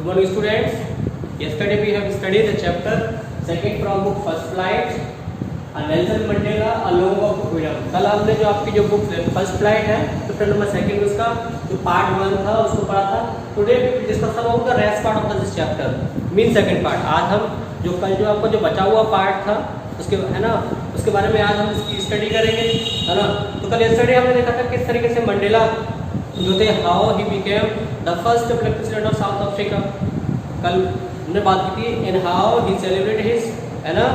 Good morning students. Yesterday we have studied the chapter second from book First Flight, Nelson Mandela a long walk to freedom. कल हमने जो आपकी जो book first flight है chapter number second उसका जो part 1 था उसको पढ़ा था। Today we discuss about the rest part of this chapter mean second part. आज हम जो कल जो आपका जो बचा हुआ पार्ट था उसके है ना उसके बारे में आज हम इसकी स्टडी करेंगे है ना। तो कल यस्टरडे हमने देखा था किस तरीके से मंडेला जो थे how he became the first president of South Africa. कल हमने बात की थी and how he celebrate his है ना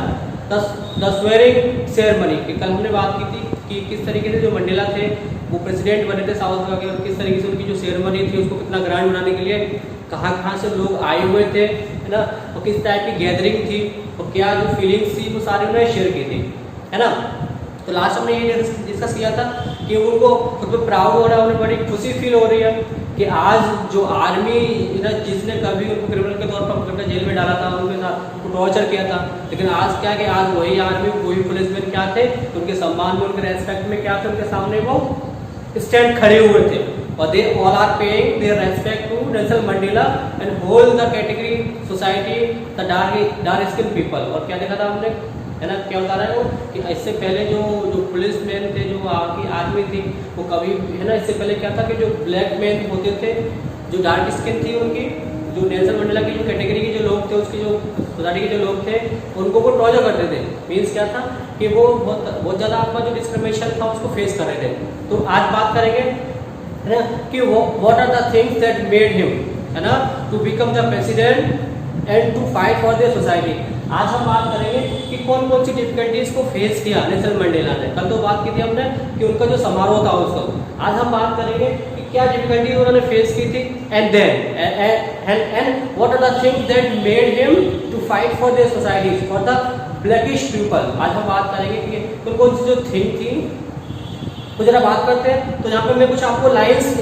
द स्वेरिंग सेरेमनी। कल हमने बात की थी कि किस तरीके से जो मंडेला थे वो प्रेसिडेंट बने थे साउथ अफ्रीका के और किस तरीके से उनकी जो सेरेमनी थी उसको कितना ग्रैंड बनाने के लिए कहाँ से लोग आए हुए थे है ना और किस टाइप की गैदरिंग थी और क्या जो फीलिंग्स थी वो सारी उन्होंने शेयर की थी है ना। तो लास्ट हमने ये डिस्कस किया था कि उनको खुद पर प्राउड हो रहा है, उन्हें बड़ी खुशी फील हो रही है कि आज जो आर्मी ना जिसने कभी उनको क्रिमिनल के तौर पर पकड़कर जेल में डाला था उनके साथ उनको टॉर्चर किया था, लेकिन आज क्या कि आज वही आर्मी वही पुलिसमैन क्या थे उनके सम्मान में उनके रेस्पेक्ट में क्या थे उनके सामने वो स्टैंड खड़े हुए थे और they all are paying their respect to Nelson Mandela and whole the category society the dark skin people. और क्या देखा था हमने है ना क्या बता रहा है वो कि इससे पहले जो पुलिसमैन थे जो आपकी आर्मी थी वो कभी है ना इससे पहले क्या था कि जो ब्लैक मैन होते थे जो डार्क स्किन थी उनकी जो नेल्सन मंडेला की जो कैटेगरी के जो लोग थे उसकी जो सोसाइटी के जो लोग थे उनको वो टॉर्चर करते थे। मीन्स क्या था कि वो बहुत ज़्यादा आपका जो डिस्क्रिमिनेशन था उसको फेस कर रहे थे। तो आज बात करेंगे है ना कि what are the things that made him है ना to become the president and to fight for the society. आज हम बात करेंगे कि कौन कौन सी डिफिकल्टीज को फेस किया नेल्सन मंडेला ने। कल तो बात की थी हमने कि उनका जो समारोह था उसको। आज हम बात करेंगे कि क्या डिफिकल्टीज उन्होंने फेस की थी and then and what are the things that made him to fight for the society for the blackish people. आज हम बात करेंगे कि कौन कौन सी जो थिंग थी तो जरा बात करते हैं। तो यहाँ पे मैं कुछ आपको लाइंस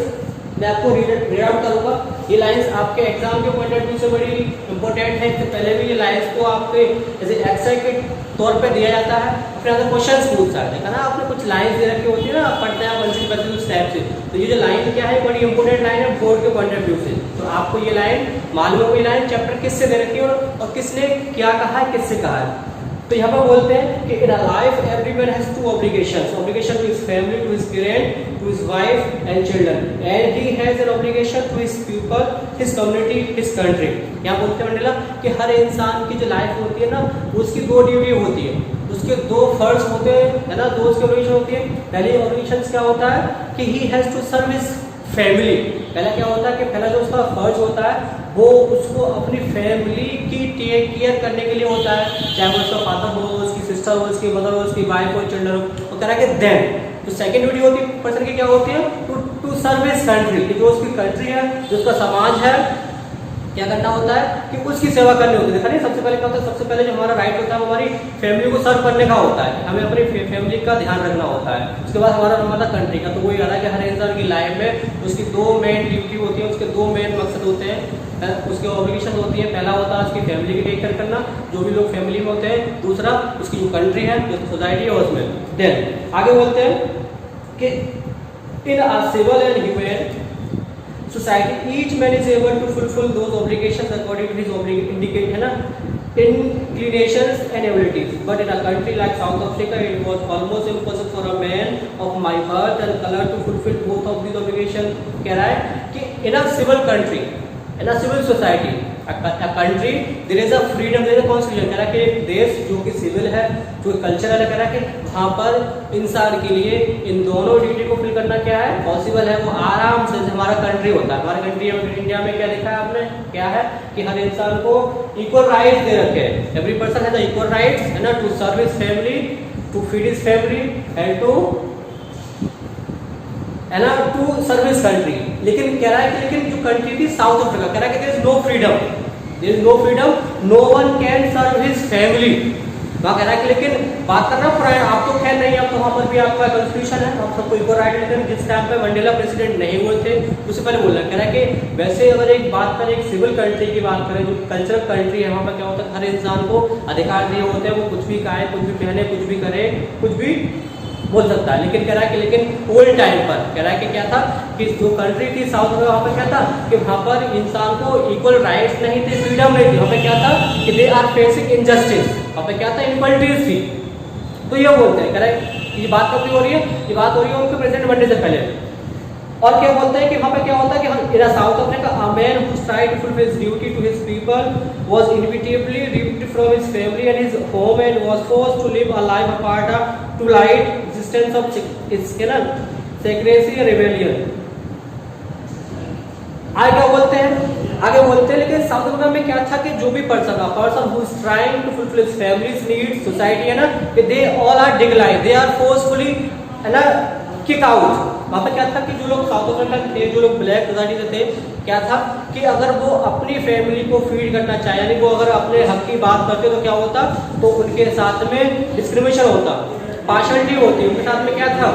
मैं आपको रीड आउट करूंगा। ये लाइंस आपके एग्जाम के पॉइंट ऑफ व्यू से बड़ी इंपॉर्टेंट है। इससे पहले भी ये लाइंस को आपके जैसे एक्सरसाइज के तौर पे दिया जाता है फिर अगर क्वेश्चंस पूछता है देखा ना आपने कुछ लाइंस दे रखी होती है ना आप पढ़ते हैं पंसिल करते उस टाइप से। तो ये जो लाइन क्या है बड़ी इंपॉर्टेंट लाइन है बोर्ड के पॉइंट ऑफ व्यू से। तो आपको ये लाइन मालूम है, ये लाइन चैप्टर किससे दे रखी है और किसने क्या कहा है किससे कहा है। तो यहाँ पर बोलते हैं कि in a life everyone has two obligations, obligation to his family, to his parent, to his wife and children and he has an obligation to his people, his community, his country. यहाँ बोलते हैं Mandela कि हर इंसान की जो life होती है ना उसकी दो ड्यूटी होती है, उसके दो फर्ज होते हैं है ना, दो उसकी ऑब्लिगेशन होती है। पहली ऑब्लिगेशन क्या होता है कि he has to serve his family. पहला क्या होता है कि पहला जो उसका फर्ज होता है वो उसको अपनी फैमिली की टेक केयर करने के लिए होता है, चाहे वो उसका फादर हो, उसकी सिस्टर हो, उसकी मदर हो, उसकी वाइफ हो, चिल्ड्रन हो। वो कह रहा है कि देन तो सेकंड ड्यूटी होती है पर्सन की क्या होती है टू सर्व हिज कंट्री, कि जो उसकी कंट्री है जो उसका समाज है क्या करना होता है कि उसकी सेवा करनी होती है। देखा नहीं सबसे पहले क्या होता है सबसे पहले जो हमारा राइट होता है वो हमारी फैमिली को सर्व करने का होता है, हमें अपनी फैमिली का ध्यान रखना होता है। उसके बाद हमारा नंबर था कंट्री का। तो वही आ रहा है कि हर इंसान की लाइफ में उसकी दो मेन ड्यूटी होती है, उसके दो मेन मकसद होते हैं, उसकी ऑब्लिगेशन होती है। पहला होता है उसकी फैमिली की टेक केयर करना जो भी लोग फैमिली में होते हैं, दूसरा उसकी जो कंट्री है जो सोसाइटी है उसमें। देन आगे बोलते हैं कि in a civil and human society each man is able to fulfill those obligations according to his indicate है ना inclinations and abilities, but in a country like South Africa it was almost impossible for a man of my birth and color to fulfill both of these obligations। कह रहा है कि in a civil country in a civil society a country there is a freedom, there is a constitution। कह रहा है कि एक देश जो कि सिविल है जो कल्चरल है, कह रहा है कि वहाँ पर इंसान के लिए इन दोनों ड्यूटी को फिल करना क्या है पॉसिबल है। वो आराम से हमारा कंट्री होता है, हमारा कंट्री इंडिया में क्या देखा है आपने क्या है कि हर इंसान को इक्वल राइट्स दे रखे हैं। Every person has equal rights है ना to serve his family, to feed his family and to है ना टू सर्व हिज कंट्री। लेकिन कह रहा है कि लेकिन जो कंट्री थी साउथ अफ्रीका कह रहा है कि there is no freedom, there is no freedom, no one can serve his family. वहाँ कह रहा है कि लेकिन बात कर रहा है आप तो खैर नहीं, अब तो वहाँ पर भी आपका कॉन्स्टिट्यूशन है, आप सबको इक्वल राइट देते हैं। जिस टाइम पे मंडेला प्रेसिडेंट नहीं हुए थे उससे पहले बोल रहा है, कह रहा है कि वैसे अगर एक बात करें एक सिविल कंट्री की बात करें जो कल्चरल कंट्री है वहाँ पर क्या होता है हर इंसान को अधिकार दिए होते हैं, वो कुछ भी खाए कुछ भी पहने कुछ भी करे कुछ भी बोल सकता है। लेकिन कह रहा है कि लेकिन ओल्ड टाइम पर कह रहा है कि क्या था कि जो कंट्री थी साउथ में, वहाँ पर क्या था कि वहाँ पर इंसान को इक्वल राइट्स नहीं थे, फ्रीडम नहीं थी। वहाँ पे क्या था कि दे आर फेसिंग इनजस्टिस, वहाँ पे क्या था इनक्वालिटीज थी। तो ये बोलते हैं, कह रहा है ये बात कब हो रही है, ये बात हो रही है उनके प्रेसिडेंट बनने से पहले। और क्या बोलते हैं कि वहाँ पे क्या होता है कि in South Africa a man who tried to fulfil his duty to his people was inevitably ripped from his family and his home and was forced to live a life apart twilight existence of secrecy rebellion. आगे क्या बोलते हैं, आगे बोलते हैं लेकिन south Africa में क्या था कि जो भी person who is trying to fulfil his family's needs, society है ना, कि they all are decline, they are forcefully है ना किक आउट। वहाँ पे क्या था कि जो लोग साउथ अफ्रीका थे, जो लोग ब्लैक सोसाइटी से थे, क्या था कि अगर वो अपनी फैमिली को फीड करना चाहे, यानी वो अगर अपने हक की बात करते तो क्या होता, तो उनके साथ में डिस्क्रिमिनेशन होता, पार्शियलिटी होती। उनके साथ में क्या था,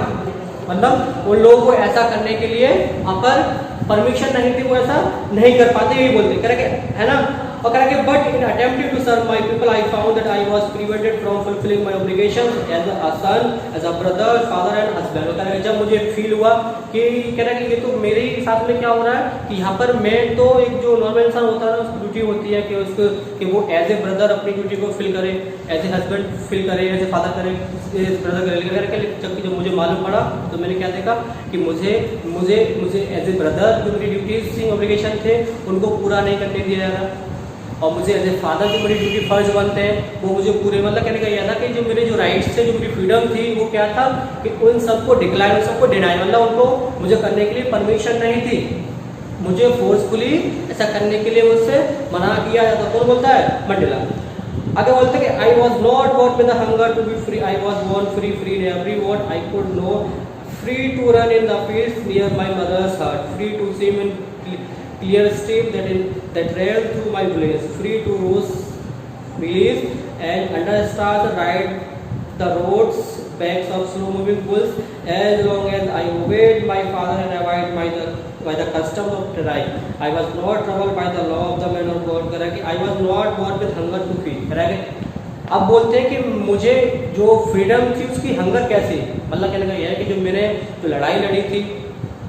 मतलब उन लोगों को ऐसा करने के लिए वहाँ पर परमिशन नहीं थी, वो ऐसा नहीं कर पाते, यही बोलते कह रहे है ना। और कह रहे कि but in attempting to serve my people I found that I was prevented from fulfilling my obligations as a son, as a brother, father and husband. कह रहे जब मुझे फील हुआ कि कह रहे कि ये तो मेरे ही साथ में क्या हो रहा है कि यहाँ पर मैं तो एक जो नॉर्मल इंसान होता है ना, उसकी ड्यूटी होती है कि उसको कि वो एज ए ब्रदर अपनी ड्यूटी को फिल करे, एज ए हस्बैंड फिल करे, एज ए फादर करे, ब्रदर करे। जबकि जब मुझे मालूम पड़ा तो मैंने क्या देखा कि मुझे मुझे मुझे एज ए ब्रदर जो मेरी ड्यूटीज थी, ऑब्लिगेशन थे, उनको पूरा नहीं करने दिया जा रहा, और मुझे एज ए फादर जो मेरी ड्यूटी फर्ज बनते हैं वो मुझे पूरे, मतलब कहने का यह था कि जो मेरे जो राइट्स थे, जो मेरी फ्रीडम थी, वो क्या था कि उन सबको डिक्लाइन, उन सबको डिनाई, मतलब उनको मुझे करने के लिए परमिशन नहीं थी, मुझे फोर्सफुली ऐसा करने के लिए मुझसे मना किया जाता। कौन बोलता है, मंडेला। आगे बोलते हैं कि I was not born with the hunger to be free, I was born free, free in every what I could know, free to run in the fields near my mother's heart, free to swim in clear stream that ran through my village, free to roast beef and under stars ride the roads backs of slow moving bulls, as long as I obeyed my father and abided by the custom of tribe, I was not troubled by the law of the man of God. कह रहा है कि I was not born with hunger to feed. कह रहा है कि अब बोलते हैं कि मुझे जो फ्रीडम थी उसकी हंगर कैसी, मतलब कहने का यह है कि जो मैंने जो लड़ाई लड़ी थी,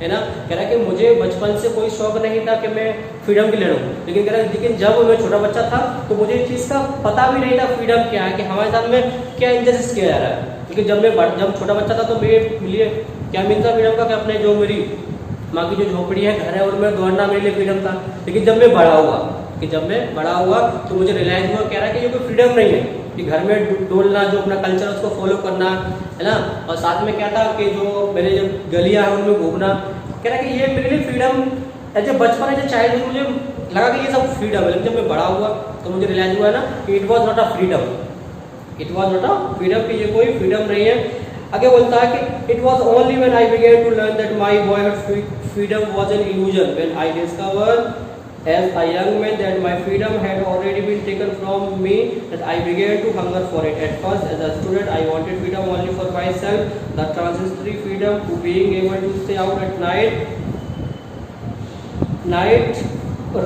है ना, कह रहा है कि मुझे बचपन से कोई शौक नहीं था कि मैं फ्रीडम की लड़ूं, लेकिन कह रहा है लेकिन जब मैं छोटा बच्चा था तो मुझे इस चीज़ का पता भी नहीं था फ्रीडम क्या है, कि हमारे साथ में क्या इंजस्टिस किया जा रहा है। क्योंकि जब छोटा बच्चा था तो मेरे लिए क्या मीन था फ्रीडम का, कि अपने जो मेरी माँ की जो झोपड़ी है, घर है, उनमें दौड़ना मेरे लिए फ्रीडम था। लेकिन जब मैं बड़ा हुआ तो मुझे रियलाइज हुआ, कह रहा है कि ये कोई फ्रीडम नहीं है कि घर में डोलना, जो अपना कल्चर है उसको फॉलो करना, है ना, और साथ में क्या था कि जो मेरे जो गलियाँ हैं उनमें घूमना, कह रहा है कि ये मेरे लिए फ्रीडम एज ए बचपन, एज ए चाइल्डहुड मुझे लगा कि ये सब फ्रीडम है। लेकिन जब मैं बड़ा हुआ तो मुझे रियलाइज हुआ ना कि it was not a freedom, कि ये कोई फ्रीडम नहीं है। आगे बोलता है कि it was only when I began to learn that my boyhood freedom was an illusion, when I discovered as a young man that my freedom had already been taken from me, that I began to hunger for it. At first, as a student, I wanted freedom only for myself, the transitory freedom to being able to stay out at night,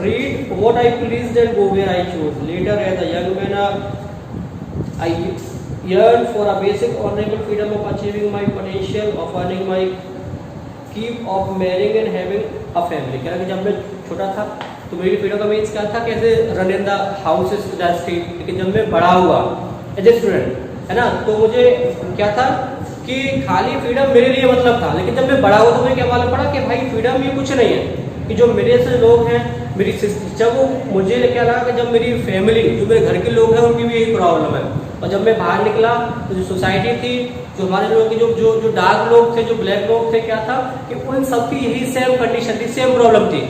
read what I pleased and go where I chose. Later, as a young man, I yearned for a basic honorable freedom of achieving my potential, of earning my keep, of marrying and having a family. कह रहा कि जब मैं छोटा था तो मेरी freedom का मीन्स क्या था, कैसे run in the houses the street. लेकिन जब मैं बड़ा हुआ एज ए स्टूडेंट, है ना, तो मुझे क्या था कि खाली फ्रीडम मेरे लिए मतलब था। लेकिन जब मैं बड़ा हुआ तो मुझे क्या मालूम पड़ा कि भाई फ्रीडम ये कुछ नहीं है, कि जो मेरे से लोग हैं, मेरी जब वो मुझे क्या लगा कि जब मेरी फैमिली, जो मेरे घर के लोग हैं, उनकी भी यही प्रॉब्लम है। और जब मैं बाहर निकला तो जो सोसाइटी थी, जो हमारे लोगों के जो डार्क लोग थे, जो ब्लैक लोग थे, क्या था कि उन सबकी यही सेम कंडीशन थी, सेम प्रॉब्लम थी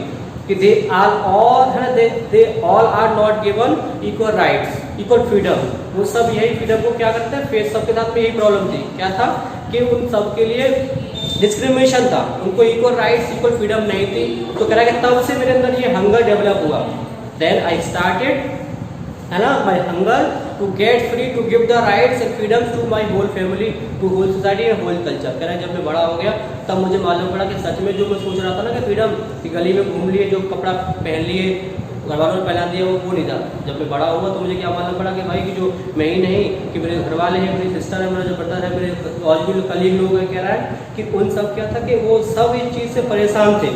कि they all are not given equal rights, equal freedom. वो सब यही फ्रीडम को क्या करते हैं, फेस सबके साथ में यही प्रॉब्लम थी। क्या था कि उन सब के लिए डिस्क्रिमिनेशन था, उनको इक्वल राइट्स, इक्वल फ्रीडम नहीं थी। तो कह रहा है कि तब से मेरे अंदर ये हंगर डेवलप हुआ। देन आई स्टार्टेड, है ना, my hunger to get free, to give the rights and freedoms to my whole family, to whole society and whole culture. कह रहा है जब मैं बड़ा हो गया तब मुझे मालूम पड़ा कि सच में जो मैं सोच रहा था ना कि फ्रीडम, कि गली में घूम लिए, जो कपड़ा पहन लिए, घर वालों ने पहला दिया वो नहीं था। जब मैं बड़ा हुआ तो मुझे क्या मालूम पड़ा कि भाई कि जो मैं ही नहीं कि मेरे घर वाले हैं, मेरी सिस्टर है, मेरा जो ब्रदर है, मेरे और भी कलीग लोग हैं, कह रहा है कि उन सब क्या था कि वो सब इस चीज़ से परेशान थे।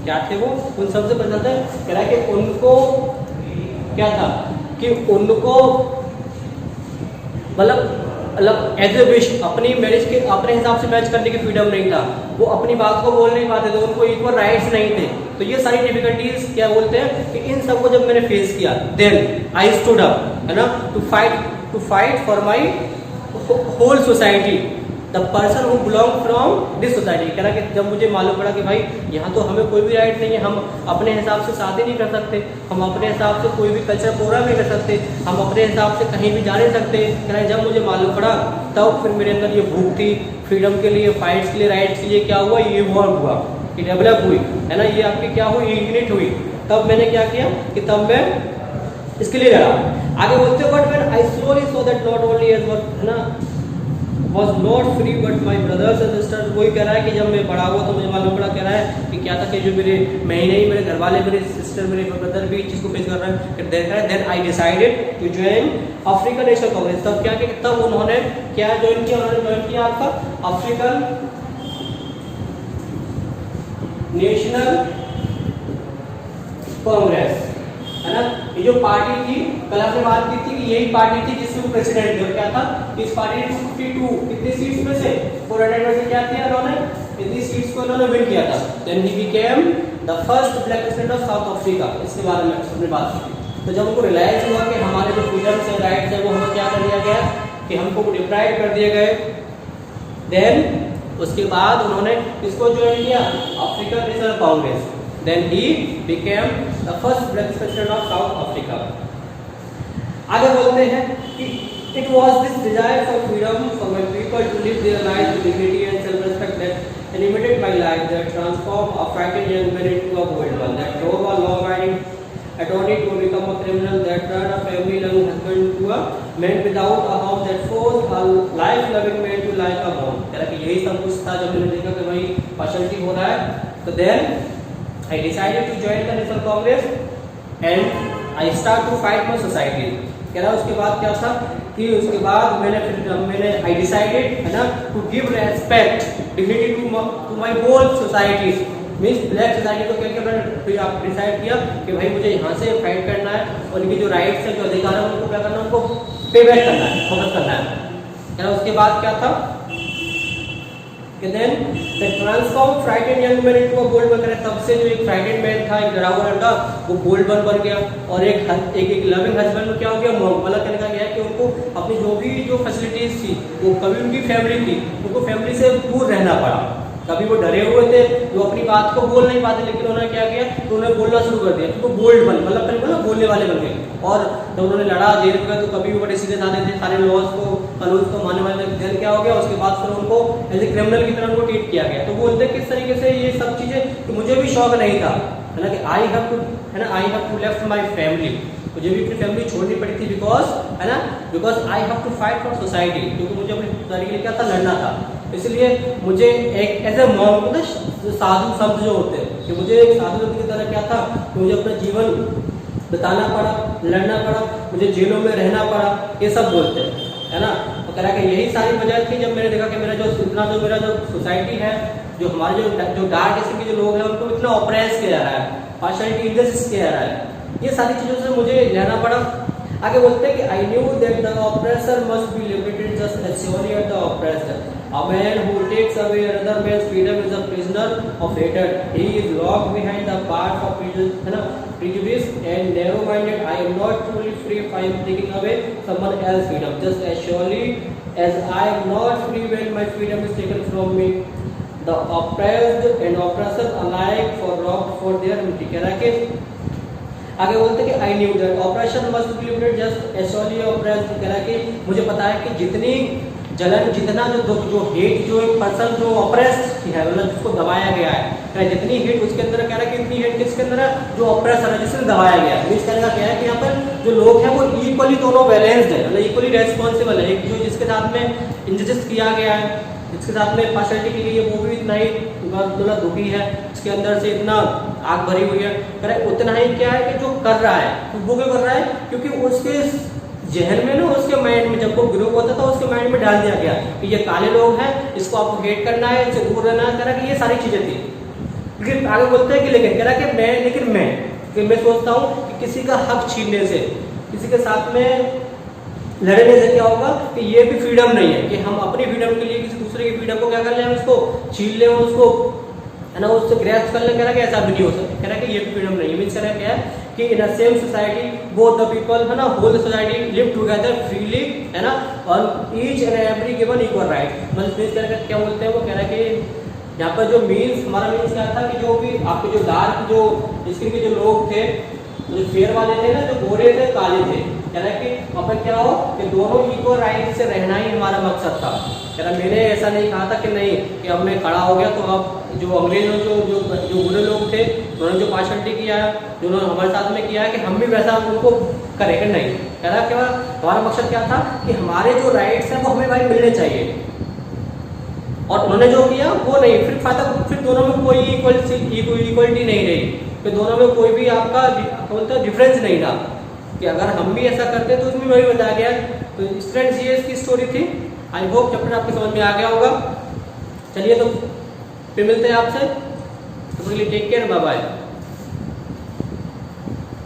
क्या थे वो? उन सब से परेशान थे। कह रहा है कि उनको क्या था कि उनको मतलब एज ए विश अपनी मैरिज के अपने हिसाब से मैच करने की फ्रीडम नहीं था। वो अपनी बात को बोल नहीं पाते थे, उनको इक्वल राइट्स नहीं थे। तो ये सारी डिफिकल्टीज क्या बोलते हैं कि इन सब को जब मैंने फेस किया, देन आई स्टूड अप, है ना, to fight for my whole society, the person who belong from this society. कह रहा कि जब मुझे मालूम पड़ा कि भाई यहाँ तो हमें कोई भी राइट नहीं है, हम अपने हिसाब से शादी नहीं कर सकते, हम अपने हिसाब से कोई भी कल्चर प्रोग्राम नहीं कर सकते, हम अपने हिसाब से कहीं भी जा नहीं सकते। कह रहा जब मुझे मालूम पड़ा तब फिर मेरे अंदर ये भूख थी फ्रीडम के लिए, फाइट्स के लिए, राइट्स के लिए, क्या हुआ, ये इवॉल्व हुआ, ये डेवलप हुई, है ना, ये आपकी क्या हुई, इग्निट हुई। तब मैंने क्या किया कि तब मैं इसके लिए लड़ा। आगे बोलते but when I slowly saw that not only as what, है ना, was not free but my brothers and sisters। वही कह रहा है कि जब मैं बड़ा हुआ तो मुझे मालूम पड़ा, कह रहा है कि क्या था कि जो मेरे मैं ही नहीं, मेरे घर वाले, मेरे सिस्टर, मेरे ब्रदर भी इस चीज़ को फेस कर रहे हैं। Then I decided to join African National Congress. तब क्या किया, तब उन्होंने क्या ज्वाइन किया, उन्होंने ज्वाइन किया आपका अफ्रीकन नेशनल कांग्रेस, है ना। ये जो पार्टी थी कल आपने बात की थी कि यही पार्टी थी जिसमें वो प्रेसिडेंट थे। और क्या था, इस पार्टी ने 52 कितनी सीट्स में से 400 में से क्या किया उन्होंने, इतनी सीट्स को उन्होंने विन किया था। Then he became the first black president of South Africa. इसके बारे में हमने बात की। तो जब उनको रियलाइज हुआ कि हमारे जो फ्रीडम्स है, राइट्स है, वो हमें क्या कर दिया गया कि हमको डिप्राइव कर दिए गए, देन उसके बाद उन्होंने इसको ज्वाइन किया African National Congress. Then he became the first black president of South Africa। आगे बोलते हैं कि it was this desire for freedom for my people to live their lives with dignity and self-respect that animated my life, that transformed a frightened young man into a bold one, that drove a law-abiding attorney to become a criminal, that turned a family-loving husband to a man without a home, that forced a life-loving man to life a home। कह रहा कि यही सब कुछ था जब मैंने देखा कि भाई पार्शलिटी हो रहा है। तो then I decided to join the National Congress and I start to fight my society। कह रहा उसके बाद क्या था कि उसके बाद मैंने I decided, है ना, to give respect, dignity to my whole societies, means black society को क्या क्या फिर आप डिसाइड किया कि भाई मुझे यहाँ से फाइट करना है और इनकी जो राइट्स है, जो अधिकार है, उनको क्या करना है, उनको पे बैक करना है, फोकस करना है। कह रहा उसके बाद क्या था कि then the transform frightened young man into a bold man. तब से जो एक फ्राइटेंड मैन था, एक डरा हुआ लड़का, वो बोल्ड मैन बन गया। और एक लविंग हस्बैंड क्या हो गया, मतलब कहने का गया कि उनको अपनी जो भी जो फैसिलिटीज थी, वो कभी उनकी फैमिली थी, उनको फैमिली से दूर रहना पड़ा। कभी वो डरे हुए थे, वो अपनी बात को बोल नहीं पाते, लेकिन उन्होंने क्या किया, तो उन्होंने बोलना शुरू कर दिया, तो बोल्ड बन, मतलब पहले बोलने वाले बन गए। और जब उन्होंने लड़ा जेल में, तो कभी भी बड़े सीधे साधे थे, सारे लॉज को, कानून को मानने वाले। देन क्या हो गया, उसके बाद फिर उनको एज ए क्रिमिनल की तरह उनको ट्रीट किया गया। तो बोलते किस तरीके से ये सब चीजें, तो मुझे भी शौक नहीं था, है ना, कि आई हैव टू, है ना, I have to left my family, मुझे भी अपनी फैमिली छोड़नी पड़ी थी, बिकॉज, है ना, because I have to fight for society, क्योंकि मुझे अपनी सोसाइटी के लिए क्या था, लड़ना था। इसलिए मुझे एक एज ए मॉन्क, मतलब साधु संत जो होते हैं, कि मुझे एक साधु संत की तरह क्या था कि मुझे अपना जीवन बिताना पड़ा, लड़ना पड़ा, मुझे जेलों में रहना पड़ा, ये सब बोलते हैं, है ना। तो कह रहा कि यही सारी वजह थी जब मैंने देखा कि मेरा जो इतना जो मेरा जो सोसाइटी है, जो हमारे जो डार्क किस्म के जो लोग हैं, उनको इतना ऑप्रेस किया जा रहा है, पार्शियलिटी इनजस्टिस किया जा रहा है, ये सारी चीज़ों से मुझे रहना पड़ा। आगे बोलते हैं कि I knew that the oppressor must be liberated just as surely as the oppressed. A man who takes away another man's freedom is a prisoner of hatred. He is locked behind the bars of prejudice and narrow-minded. I am not truly free if I am taking away someone else's freedom, just as surely as I am not free when my freedom is taken from me. The oppressed and oppressor alike for robbed for their liberty। कह रहा कि आगे बोलते कि I knew that operation must be liberated just as surely oppressed. कह रहा कि मुझे पता है कि जितनी जलन, जितना जो दुख, जो हेट, जो एक पर्सन जो ऑप्रेस्ड है, मतलब जिसको दबाया गया है, जितनी हेट उसके अंदर, कह रहा है कि इतनी हेट किसके अंदर है, जो ऑप्रेसर है, जिसने दबाया गया है। इस तरह का क्या है कि यहाँ पर जो लोग हैं वो इक्वली दोनों बैलेंस्ड है, मतलब इक्वली रेस्पॉन्सिबल है। एक जो जिसके साथ में इंजस्टिस किया गया है, इसके साथ में पार्शलिटी के लिए वो भी इतना ही मतलब दुखी है, इसके अंदर से इतना आग भरी हुई है, कह रहा है उतना ही क्या है कि जो कर रहा है तो वो क्यों कर रहा है, क्योंकि उसके जहन में ना, उसके माइंड में जब वो ग्रो होता था उसके माइंड में डाल दिया गया कि ये काले लोग हैं, इसको आपको हेट करना है, इससे दूर रहना है, कह रहा कि ये सारी चीजें थी। लेकिन आगे बोलते हैं कि लेकिन कह रहा कि मैं सोचता हूँ कि किसी का हक छीनने से, किसी के साथ में लड़ने से क्या होगा कि ये भी फ्रीडम नहीं है कि हम अपनी फ्रीडम के लिए किसी दूसरे की फ्रीडम को क्या कर लें, हम उसको छीन लें, उसको है ना उससे ग्रैस्प कर लें। कह रहा कि ऐसा भी नहीं हो सकता, कह रहा कि ये भी फ्रीडम नहीं है। मीन्स कह रहा क्या है कि in a same society both the people है ना, whole the society live together freely है ना, on each and every given equal right. मतलब मीन्स कह रहा क्या बोलते हैं वो, कह रहा है कि यहाँ पर जो मीन्स हमारा मीन्स क्या था कि जो भी आपके जो डार्क जो स्किन के जो लोग थे, जो फेयर वाले थे ना, जो गोरे थे काले थे, कह रहा कि वहाँ पर क्या हो कि दोनों इक्वल राइट से रहना ही हमारा मकसद था। कह रहा मैंने ऐसा नहीं कहा था कि नहीं कि अब मैं खड़ा हो गया तो अब जो अंग्रेजों जो बुरे लोग थे उन्होंने जो पार्शलिटी किया है, जो उन्होंने हमारे साथ में किया है कि हम भी वैसा उनको करेंगे नहीं। कह रहा क्या हमारा मकसद क्या था कि हमारे जो राइट्स हैं वो हमें भाई मिलने चाहिए, और उन्होंने जो किया वो नहीं, फिर फायदा फिर दोनों में कोई इक्वलिटी नहीं रही, फिर दोनों में कोई भी आपका बोलता डिफरेंस नहीं था कि अगर हम भी ऐसा करते तो उसमें वही बताया गया। तो स्टूडेंट्स ये इसकी स्टोरी थी। आई होप चैप्टर आपके समझ में आ गया होगा। चलिए तो फिर मिलते हैं आपसे, तो take care, bye bye,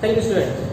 thank you student.